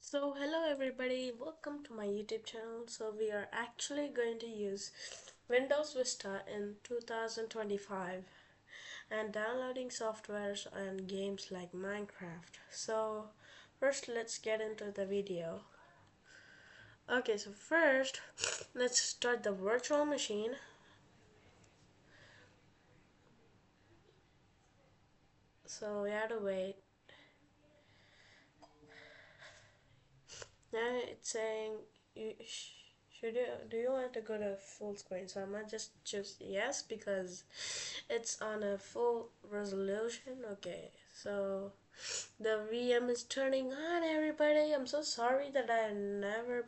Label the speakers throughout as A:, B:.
A: So hello everybody, welcome to my YouTube channel. So we are actually going to use Windows Vista in 2025 and downloading softwares and games like Minecraft. So first let's get into the video. Okay, so first let's start the virtual machine. So we have to wait. Now it's saying you should you do you want to go to full screen? So I might just choose yes because it's on a full resolution. Okay, so the VM is turning on, everybody. I'm so sorry that I never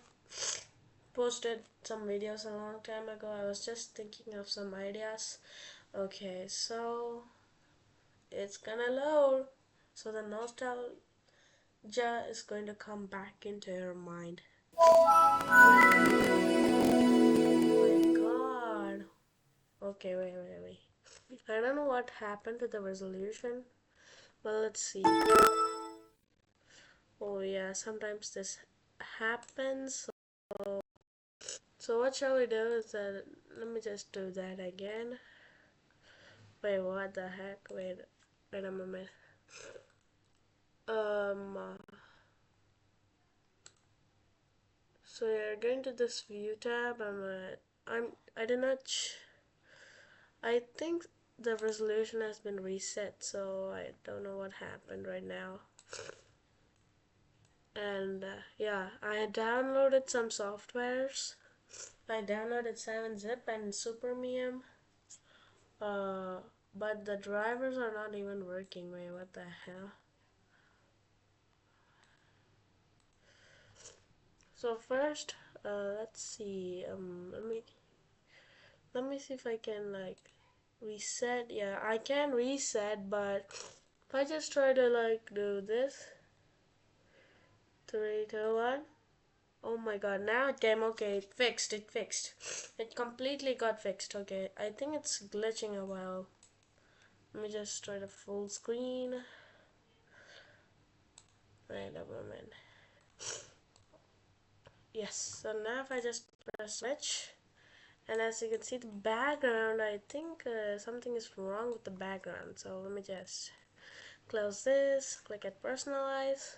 A: posted some videos a long time ago. I was just thinking of some ideas. Okay, so it's gonna load. So the nostalgia is going to come back into your mind. Oh my god. Okay, wait. I don't know what happened to the resolution. Well, let's see. Oh yeah, sometimes this happens. So what shall we do is that let me just do that again. Wait, what the heck? Wait a moment. Um. uh, so you're going to this view tab. I did not. I think the resolution has been reset, so I don't know what happened right now. And yeah, I downloaded some softwares. I downloaded 7-zip and SuperMeum. Uh, but the drivers are not even working. Wait, what the hell? So first, let's see. Let me see if I can like reset. Yeah, I can reset, but if I just try to like do this, 3, 2, 1. Oh my god, now it came. Okay, it fixed. It completely got fixed. Okay, I think it's glitching a while. Let me just try to full screen. Wait a moment. Yes, so now if I just press switch, and as you can see the background, I think something is wrong with the background. So let me just close this, click at personalize.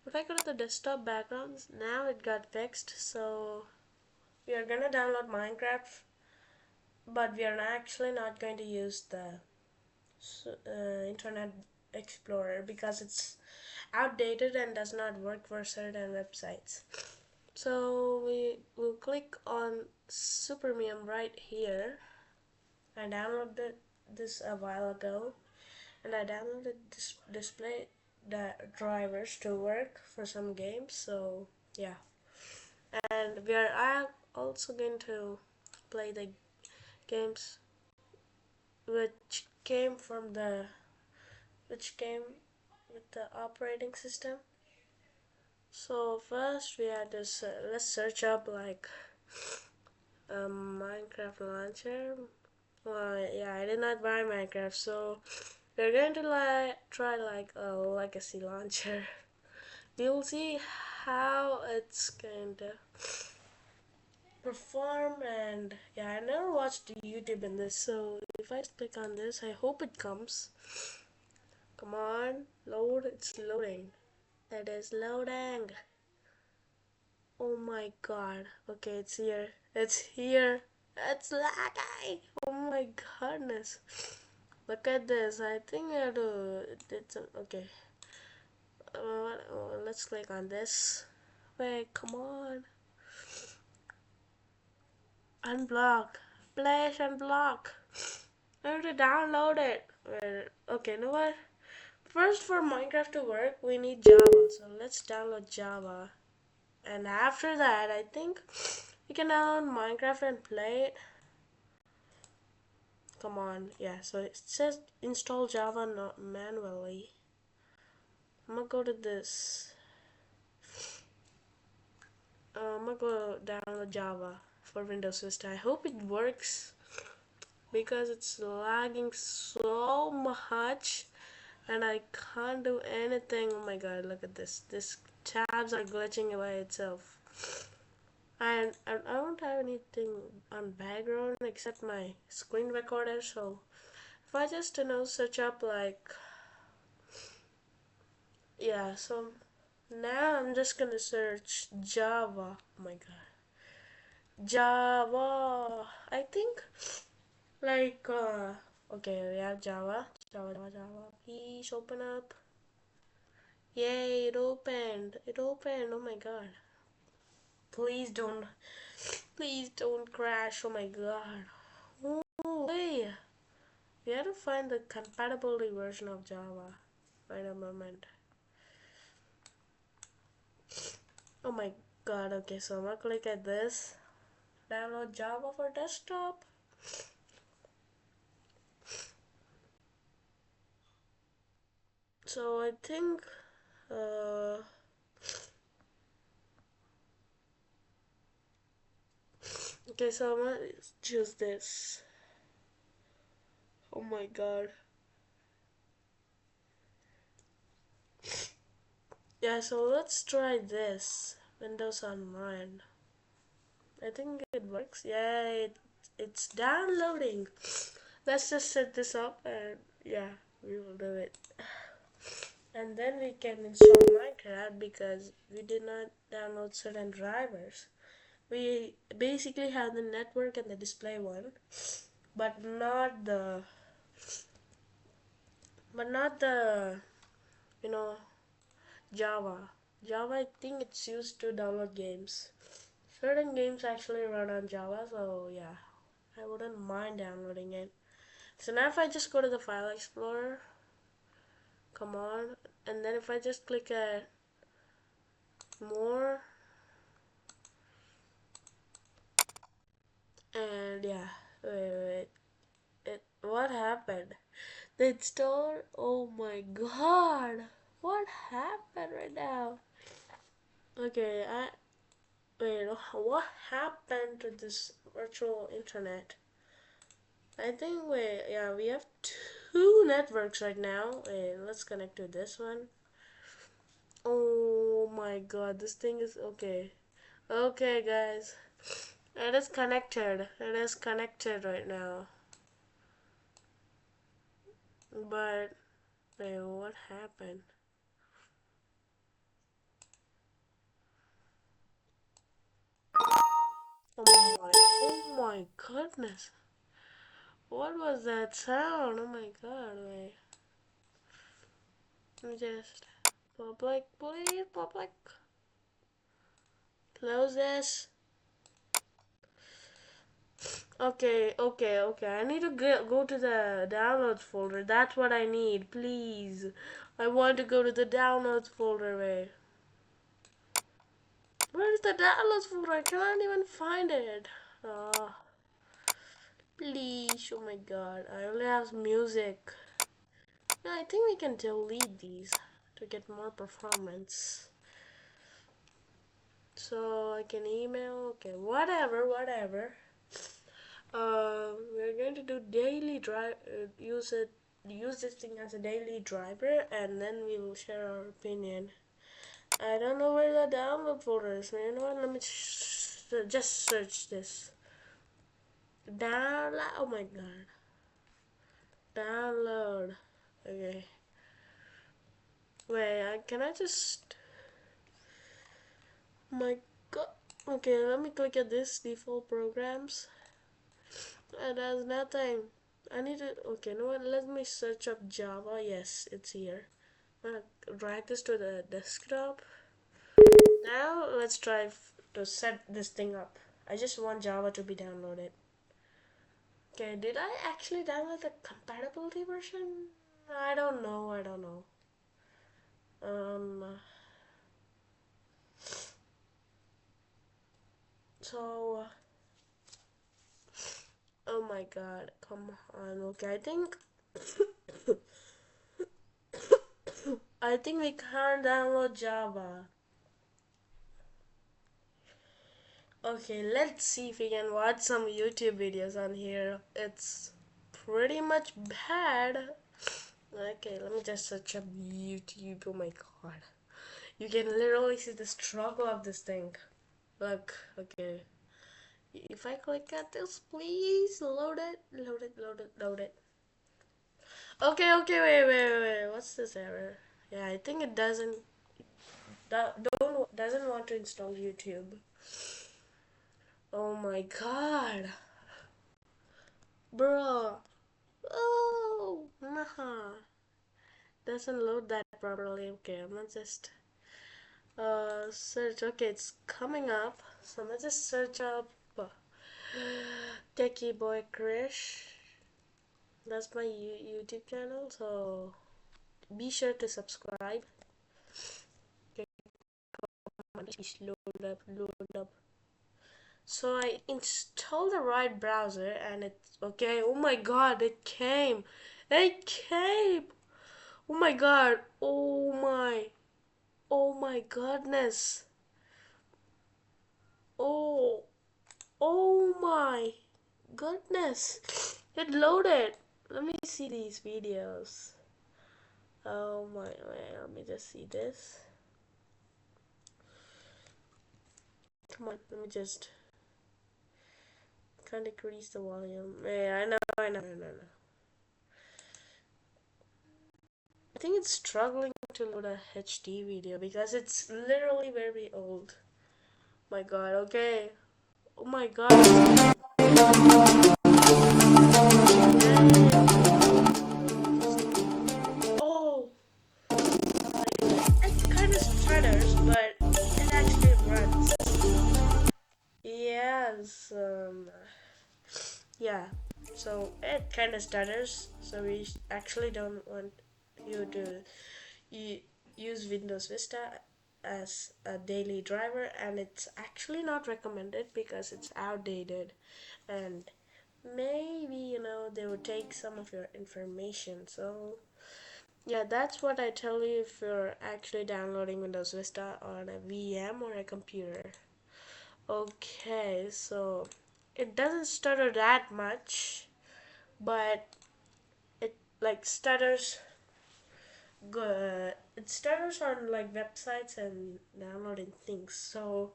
A: If I go to the desktop backgrounds, now it got fixed. So we are gonna download Minecraft, but we are actually not going to use the Internet Explorer because it's outdated and does not work for certain websites. So we will click on Supermium right here. I downloaded this a while ago, and I downloaded this display the drivers to work for some games. So yeah, and we are also going to play the games which came from the which came with the operating system. So first we had this. Let's search up like Minecraft launcher. Well, yeah, I did not buy Minecraft, so we're going to try like a legacy launcher. We'll see how it's going to perform. And yeah, I never watched YouTube in this, so if I just click on this, I hope it comes. Come on, load. It's loading. It is loading. Oh my god. Okay, it's here. It's here. It's lagging. Oh my goodness. Look at this. I think I have to did some. Okay. Let's click on this. Wait, come on. Unblock. Flash unblock. I have to download it. Wait, okay, you know what? First, for Minecraft to work, we need Java. So let's download Java. And after that, I think we can download Minecraft and play it. Come on, yeah. So it says install Java not manually. I'm gonna go to this. I'm gonna go download Java for Windows Vista. I hope it works because it's lagging so much. and I can't do anything. Oh my god, look at this. This tabs are glitching by itself. And I don't have anything on background except my screen recorder, so if I just search up like, yeah, so now I'm just gonna search Java. Oh my god. Java. I think like okay, we have Java. Please open up. Yay, it opened. It opened. Oh my god. Please don't crash. Oh my god. Oh, hey. We have to find the compatibility version of Java. Wait a moment. Oh my god, okay, so I'm gonna click at this. Download Java for desktop. So I think okay, so I'm gonna choose this. Oh my god. Yeah, so let's try this. Windows Online. I think it works. Yeah, it's downloading. Let's just set this up and yeah, we will do it. And then we can install Minecraft because we did not download certain drivers. We basically have the network and the display one, but not the you know Java. Java, I think it's used to download games. Certain games actually run on Java, so yeah, I wouldn't mind downloading it. So now if I just go to the file explorer, come on, and then if I just click at more, and yeah, wait, what happened? The installer, oh my god, what happened right now? Okay, wait, what happened to this virtual internet? I think yeah, we have two networks right now. Wait, let's connect to this one. Oh my god, this thing is okay. Okay, guys, it is connected. It is connected right now. But wait, what happened? Oh my goodness. What was that sound? Oh my god, wait. Let me just public, please, public. Close this. Okay. I need to go to the downloads folder. That's what I need, please. I want to go to the downloads folder. Wait. Where is the downloads folder? I cannot even find it. Ah, please. Oh my god. I only have music. Yeah, I think we can delete these to get more performance. So I can email. Okay, whatever. We're going to do daily drive. Use this thing as a daily driver, and then we will share our opinion. I don't know where the download folder is. Man, you know what? Let me just search this. Download. Oh my god. Download. Okay. Wait. Can I just? Oh my god. Okay. Let me click at this default programs. It has nothing. I need to. Okay. You know what? Let me search up Java. Yes, it's here. I'm gonna drag this to the desktop. Now let's try to set this thing up. I just want Java to be downloaded. Okay, did I actually download the compatibility version? I don't know. Um, so, oh my god, come on. Okay, I think we can't download Java. Okay, let's see if we can watch some YouTube videos on here. It's pretty much bad. Okay, let me just search up YouTube. Oh my god. You can literally see the struggle of this thing. Look, okay. If I click at this, please load it, load it, load it, load it. Okay, okay, wait. What's this error? Yeah, I think it doesn't want to install YouTube. Oh my god, bro. Oh, nah. Doesn't load that properly. Okay, I'm gonna just search. Okay, it's coming up. So I'm gonna just search up Techie Boy Krish. That's my YouTube channel. So be sure to subscribe. Okay, come on, please load up, load up. So I installed the right browser and it's okay. Oh my god, it came. It came. Oh my god. Oh my. Oh my goodness. Oh. Oh my goodness. It loaded. Let me see these videos. Oh my, let me just see this. Come on, let me just kind of increase the volume. Yeah, I know. I think it's struggling to load a HD video because it's literally very old. My god, okay. Oh my god. Oh, it kind of stutters, but it actually runs. Yes, yeah. So it kind of stutters, so we actually don't want you to use Windows Vista as a daily driver, and it's actually not recommended because it's outdated and maybe they would take some of your information. So yeah, that's what I tell you if you're actually downloading Windows Vista on a VM or a computer. Okay, so it doesn't stutter that much, but it like stutters good. It stutters on like websites and downloading things. So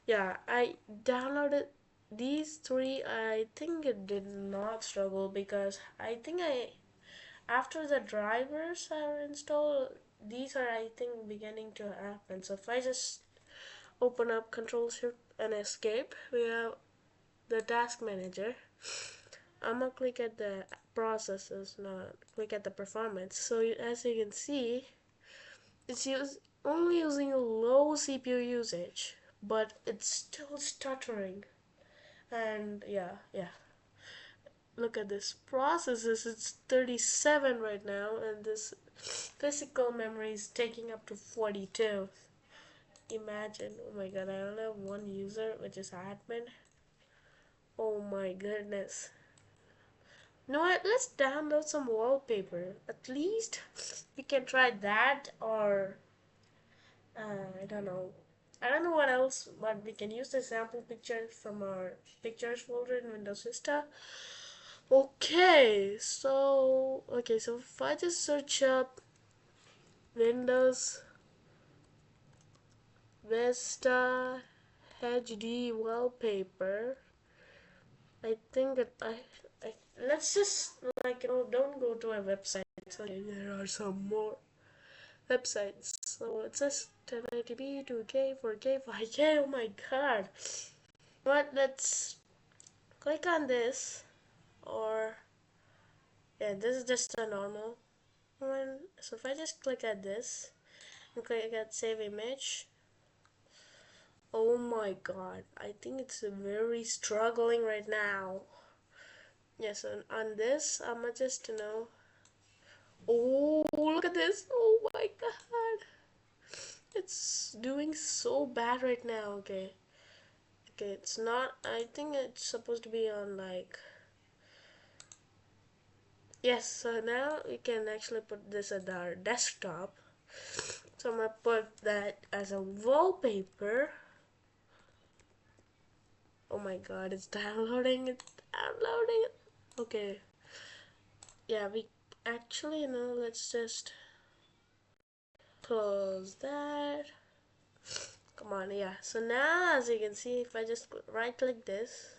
A: yeah, I downloaded these three. I think it did not struggle because I think I after the drivers are installed, these are I think beginning to happen. So if I just open up Control Shift and Escape, we have the task manager. I'm gonna click at the processes, not click at the performance. So as you can see, it's only using a low CPU usage, but it's still stuttering. And yeah. Look at this processes. It's 37 right now, and this physical memory is taking up to 42. Imagine, oh my god, I only have one user, which is admin. Oh my goodness. You know what? Let's download some wallpaper. At least we can try that, or I don't know. I don't know what else, but we can use the sample pictures from our pictures folder in Windows Vista. Okay, so if I just search up Windows Vista HD wallpaper, I think that I let's just don't go to a website. Okay, there are some more websites. So it says 1080p, 2K, 4K, 5K. Oh my god! But let's click on this, or yeah, this is just a normal one. So if I just click at this and click at save image, oh my god, I think it's very struggling right now. Yes, and on this, I'ma just oh, look at this. Oh my god, it's doing so bad right now. Okay, it's not. I think it's supposed to be on like. Yes, so now we can actually put this at our desktop. So I'm gonna put that as a wallpaper. Oh my god, it's downloading it. Okay. Yeah, we Actually, no, let's just close that. Come on, yeah. So now, as you can see, if I just right click this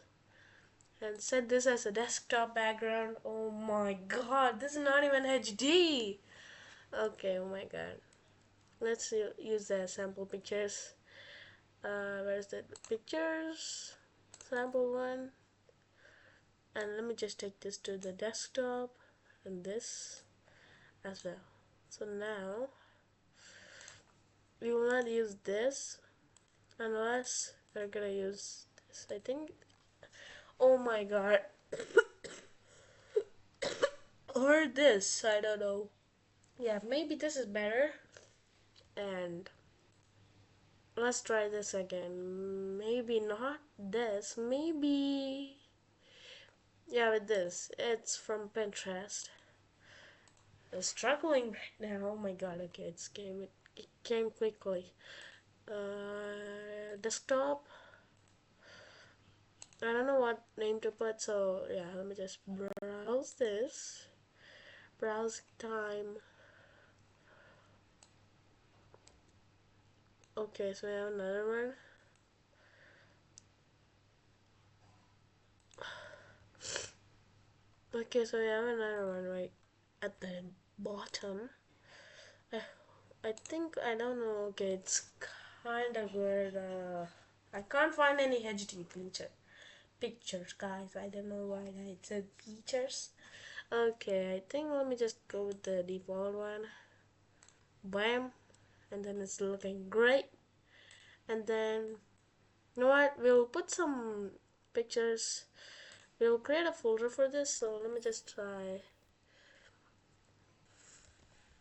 A: and set this as a desktop background, oh my god, this is not even HD. Okay, oh my god. Let's use the sample pictures. Where's the pictures? Sample one. And let me just take this to the desktop and this as well. So now we will not use this unless we're gonna use this. I think. Oh my god. Or this. I don't know. Yeah, maybe this is better. And let's try this again. Maybe not this. Maybe. Yeah, with this. It's from Pinterest. I'm struggling right now. Oh my god. Okay, it came quickly. Desktop. I don't know what name to put, so yeah, let me just browse this. Browse time. Okay, so we have another one. Okay, so we have another one right at the bottom. I, I think, I don't know, okay, it's kind of weird. I can't find any HD pictures, guys. I don't know why I said pictures. Okay, I think let me just go with the default one. Bam, and then it's looking great. And then, you know what? We'll put some pictures. We'll create a folder for this. So let me just try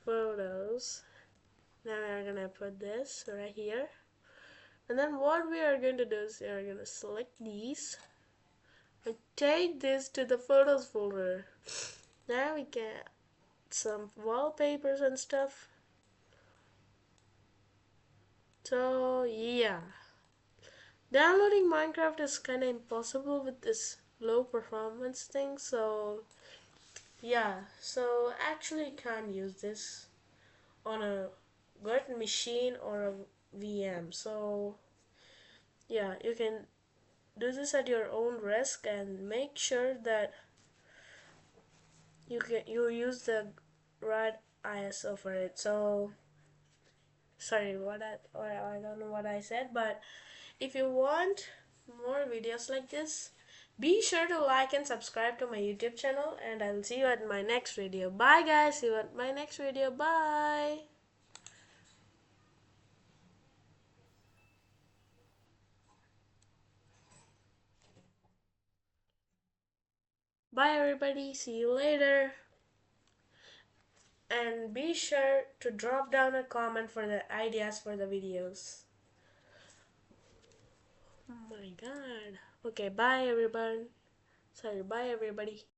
A: photos. Now we're gonna put this right here. And then what we are going to do is we are gonna select these and take this to the photos folder. Now we get some wallpapers and stuff. So yeah, downloading Minecraft is kind of impossible with this low performance thing. So yeah, so actually can't use this on a good machine or a VM. So yeah, you can do this at your own risk and make sure that you use the right ISO for it. So sorry I don't know what I said, but if you want more videos like this, be sure to like and subscribe to my YouTube channel, and I'll see you at my next video. Bye guys, see you at my next video. Bye. Bye everybody, see you later. And be sure to drop down a comment for the ideas for the videos. Oh my god. Okay, bye everyone. Sorry, bye everybody.